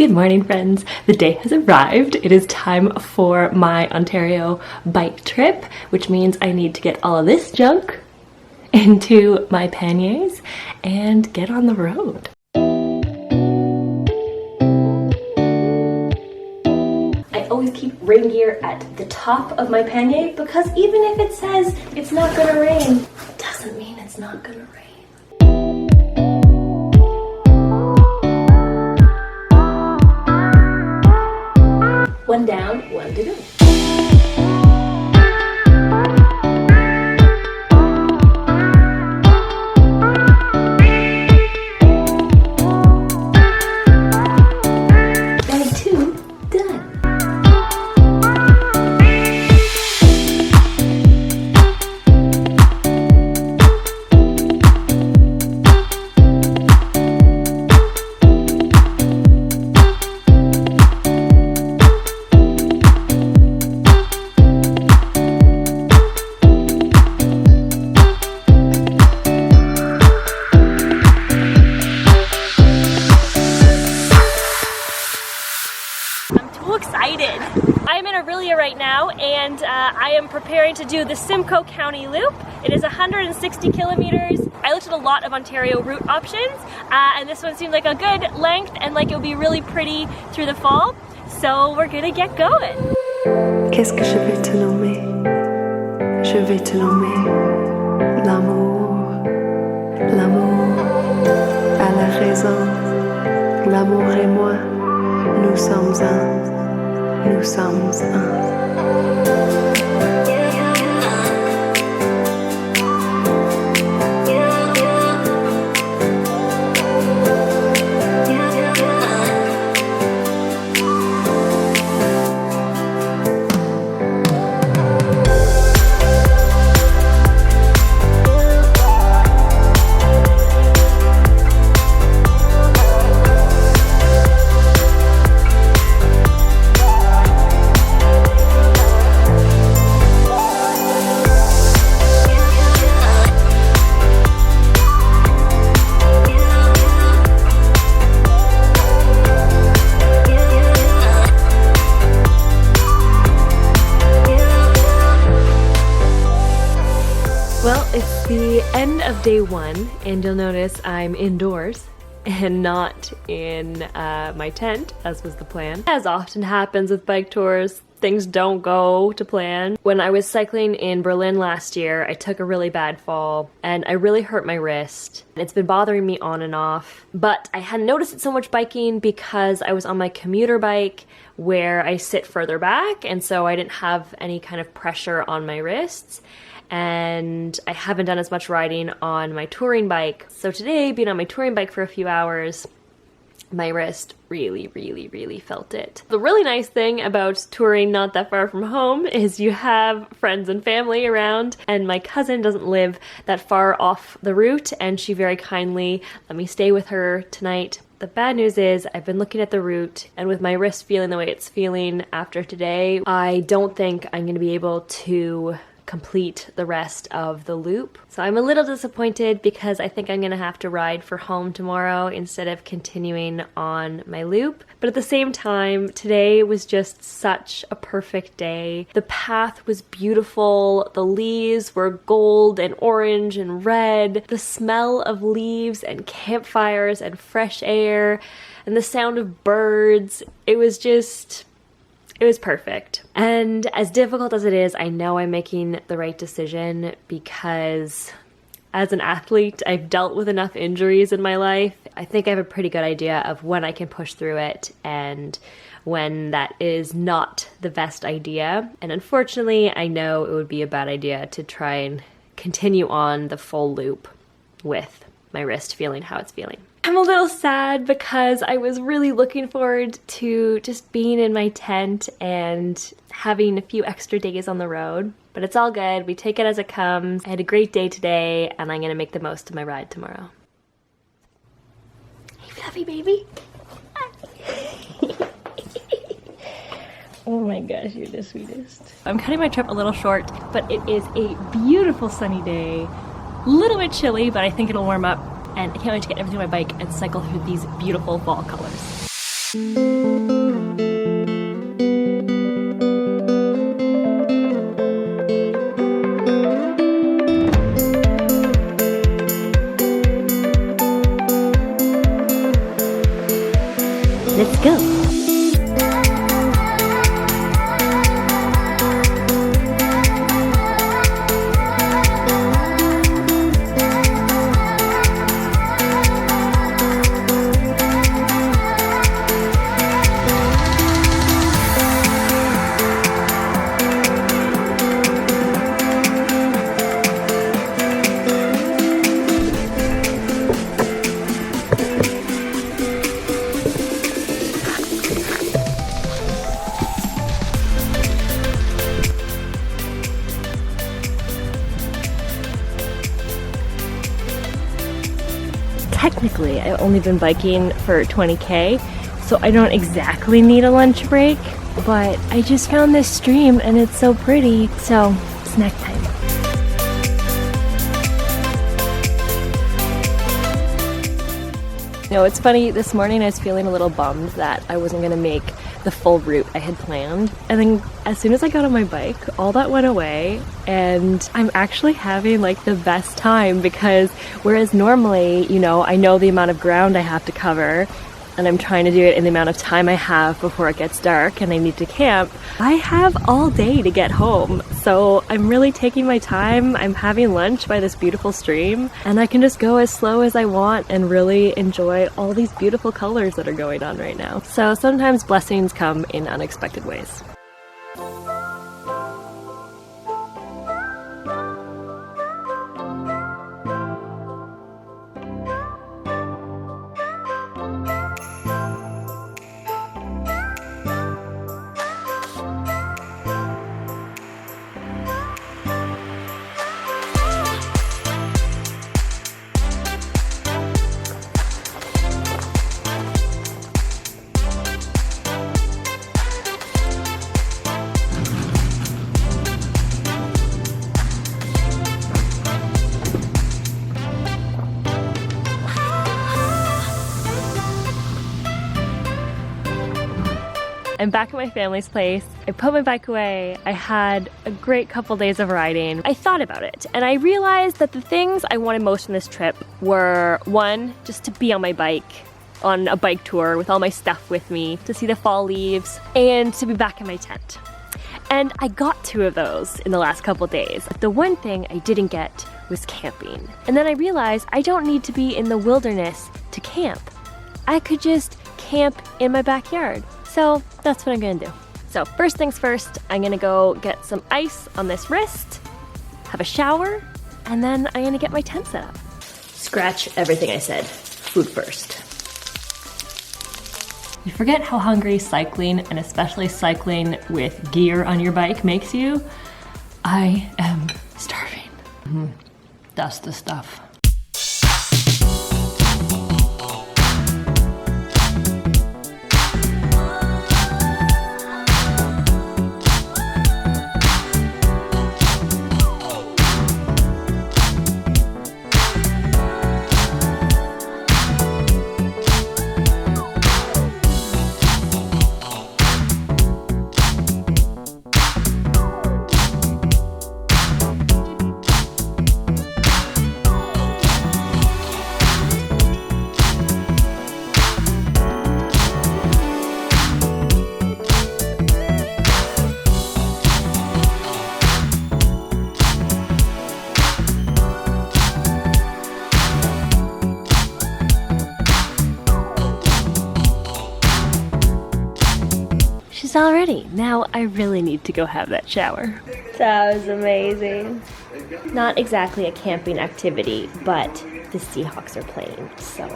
Good morning, friends. The day has arrived. It is time for my Ontario bike trip, which means I need to get all of this junk into my panniers and get on the road. I always keep rain gear at the top of my pannier because even if it says it's not gonna rain, it doesn't mean it's not gonna rain. One down, one to go. Bag 2 done. Excited. I'm in Aurelia right now and I am preparing to do the Simcoe County Loop. It is 160 kilometers. I looked at a lot of Ontario route options and this one seemed like a good length and like it would be really pretty through the fall. So we're gonna get going. Qu'est-ce que je vais te nommer? Je vais te nommer l'amour. L'amour a la raison. L'amour et moi, nous sommes un. Nous sommes un. Well, it's the end of day one, and you'll notice I'm indoors and not in my tent, as was the plan. As often happens with bike tours, things don't go to plan. When I was cycling in Berlin last year, I took a really bad fall and I really hurt my wrist. It's been bothering me on and off, but I hadn't noticed it so much biking because I was on my commuter bike where I sit further back, and so I didn't have any kind of pressure on my wrists. And I haven't done as much riding on my touring bike. So today, being on my touring bike for a few hours, my wrist really felt it. The really nice thing about touring not that far from home is you have friends and family around, and my cousin doesn't live that far off the route, and she very kindly let me stay with her tonight. The bad news is I've been looking at the route, and with my wrist feeling the way it's feeling after today, I don't think I'm going to be able to complete the rest of the loop. So I'm a little disappointed because I think I'm gonna have to ride for home tomorrow instead of continuing on my loop. But at the same time, today was just such a perfect day. The path was beautiful. The leaves were gold and orange and red. The smell of leaves and campfires and fresh air and the sound of birds. It was perfect. And as difficult as it is, I know I'm making the right decision because as an athlete, I've dealt with enough injuries in my life. I think I have a pretty good idea of when I can push through it and when that is not the best idea. And unfortunately, I know it would be a bad idea to try and continue on the full loop with my wrist feeling how it's feeling. I'm a little sad because I was really looking forward to just being in my tent and having a few extra days on the road, but it's all good. We take it as it comes. I had a great day today and I'm gonna make the most of my ride tomorrow. Hey, fluffy baby. Oh my gosh, you're the sweetest. I'm cutting my trip a little short, but it is a beautiful sunny day. A little bit chilly, but I think it'll warm up, and I can't wait to get everything on my bike and cycle through these beautiful fall colors. Let's go. Technically, I've only been biking for 20K, so I don't exactly need a lunch break, but I just found this stream and it's so pretty, so snack time. You know, it's funny, this morning I was feeling a little bummed that I wasn't gonna make the full route I had planned. And then as soon as I got on my bike, all that went away and I'm actually having like the best time, because whereas normally, you know, I know the amount of ground I have to cover and I'm trying to do it in the amount of time I have before it gets dark and I need to camp, I have all day to get home. So I'm really taking my time. I'm having lunch by this beautiful stream and I can just go as slow as I want and really enjoy all these beautiful colors that are going on right now. So sometimes blessings come in unexpected ways. I'm back at my family's place. I put my bike away. I had a great couple days of riding. I thought about it and I realized that the things I wanted most in this trip were, one, just to be on my bike on a bike tour with all my stuff with me, to see the fall leaves, and to be back in my tent. And I got 2 of those in the last couple days. The one thing I didn't get was camping. And then I realized I don't need to be in the wilderness to camp. I could just camp in my backyard. So that's what I'm gonna do. So first things first, I'm gonna go get some ice on this wrist, have a shower, and then I'm gonna get my tent set up. Scratch everything I said. Food first. You forget how hungry cycling, and especially cycling with gear on your bike, makes you. I am starving. That's the stuff. She's all ready. Now I really need to go have that shower. That was amazing. Not exactly a camping activity, but the Seahawks are playing, so.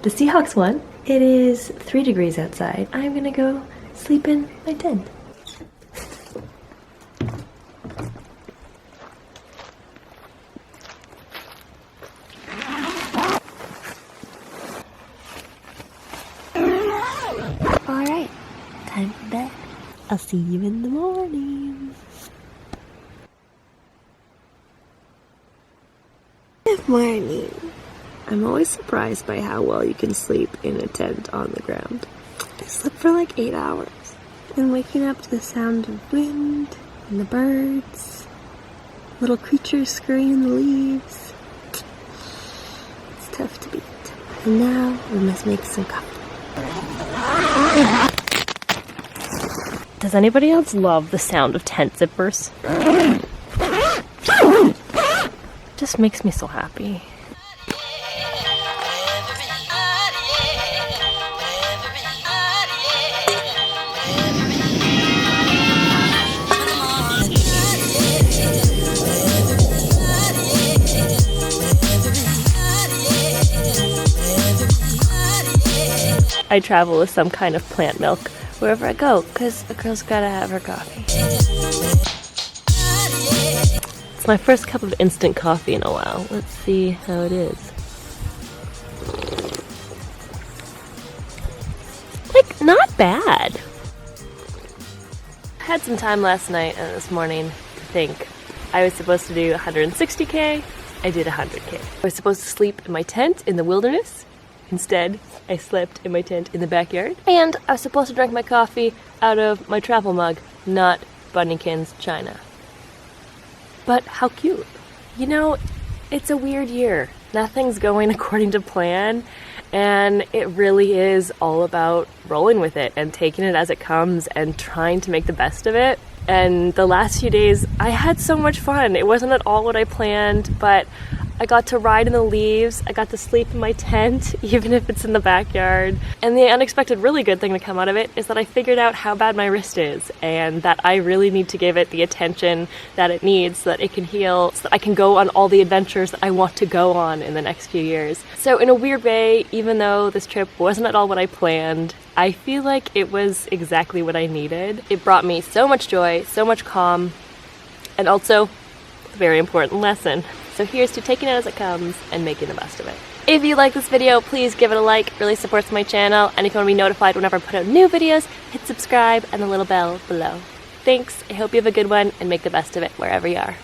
The Seahawks won. It is 3 degrees outside. I'm gonna go sleep in my tent. Alright, time for bed. I'll see you in the morning. Good morning. I'm always surprised by how well you can sleep in a tent on the ground. I slept for like 8 hours. And waking up to the sound of wind and the birds, little creatures scurrying in the leaves. It's tough to beat. And now we must make some coffee. Does anybody else love the sound of tent zippers? Just makes me so happy. I travel with some kind of plant milk wherever I go, because a girl's gotta have her coffee. It's my first cup of instant coffee in a while. Let's see how it is. Like, not bad. I had some time last night and this morning to think. I was supposed to do 160K. I did 100K. I was supposed to sleep in my tent in the wilderness. Instead, I slept in my tent in the backyard. And I was supposed to drink my coffee out of my travel mug, not Bunnykins China. But how cute. You know, it's a weird year. Nothing's going according to plan, and it really is all about rolling with it and taking it as it comes and trying to make the best of it. And the last few days, I had so much fun. It wasn't at all what I planned, but I got to ride in the leaves, I got to sleep in my tent, even if it's in the backyard. And the unexpected really good thing to come out of it is that I figured out how bad my wrist is, and that I really need to give it the attention that it needs so that it can heal, so that I can go on all the adventures that I want to go on in the next few years. So in a weird way, even though this trip wasn't at all what I planned, I feel like it was exactly what I needed. It brought me so much joy, so much calm, and also a very important lesson. So here's to taking it as it comes and making the best of it. If you like this video, please give it a like. It really supports my channel. And if you want to be notified whenever I put out new videos, hit subscribe and the little bell below. Thanks. I hope you have a good one and make the best of it wherever you are.